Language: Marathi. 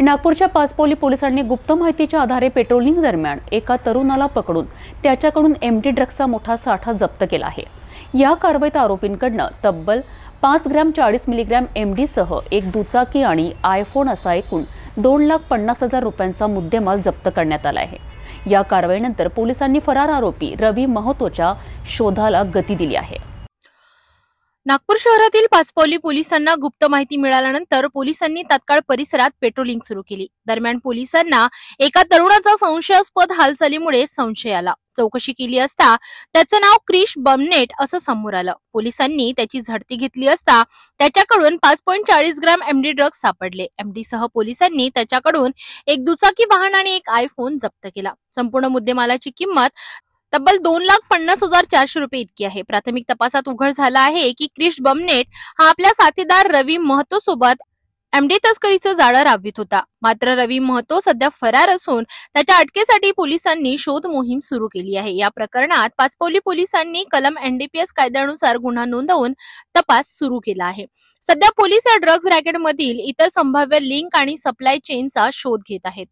नागपूरच्या पाचपौली पोलिसांनी गुप्त माहितीच्या आधारे पेट्रोलिंग दरम्यान एका तरुणाला पकडून त्याच्याकडून एमडी ड्रग्सचा मोठा साठा जप्त केला आहे। या कारवाईत आरोपींकडून तब्बल 5 ग्रॅम 40 मिलीग्रॅम एमडी सह एक दुचाकी आणि आयफोन असा एकूण 2,50,000 रुपयांचा मुद्देमाल जप्त करण्यात आला आहे। या कारवाईनंतर पोलिसांनी फरार आरोपी रवी महतोच्या शोधाला गती दिली आहे। नागपूर शहरातील पाचपौली पोलिसांना गुप्त माहिती मिळाल्यानंतर पोलिसांनी तात्काळ परिसरात पेट्रोलिंग सुरू केली। दरम्यान पोलिसांना एका तरुणाचा संशयास्पद हालचालीमुळे संशय आला। चौकशी केली असता त्याचं नाव क्रिश बमनेट असं समोर आलं। पोलिसांनी त्याची झडती घेतली असता त्याच्याकडून 5.40 ग्रॅम एमडी ड्रग्ज सापडले। एमडी सह पोलिसांनी त्याच्याकडून एक दुचाकी वाहन आणि एक आयफोन जप्त केला। संपूर्ण मुद्देमालाची किंमत तब्बल 2,50,400 रुपये इतकी आहे। प्राथमिक तपासात उघड झाला आहे की क्रिश बमनेट हा आपल्या साथीदार रवी महतो सोबत एमडी तस्करीचं जाळं राबवित होता। मात्र रवी महतो सध्या फरार असून त्याच्या अटकेसाठी पोलिसांनी शोध मोहीम सुरू केली आहे। या प्रकरणात पाचपौली पोलिसांनी कलम एनडीपीएस कायद्यानुसार गुन्हा नोंदवून तपास सुरू केला आहे। सध्या पोलीस या ड्रग्ज रॅकेटमधील इतर संभाव्य लिंक आणि सप्लाय चेनचा शोध घेत आहेत।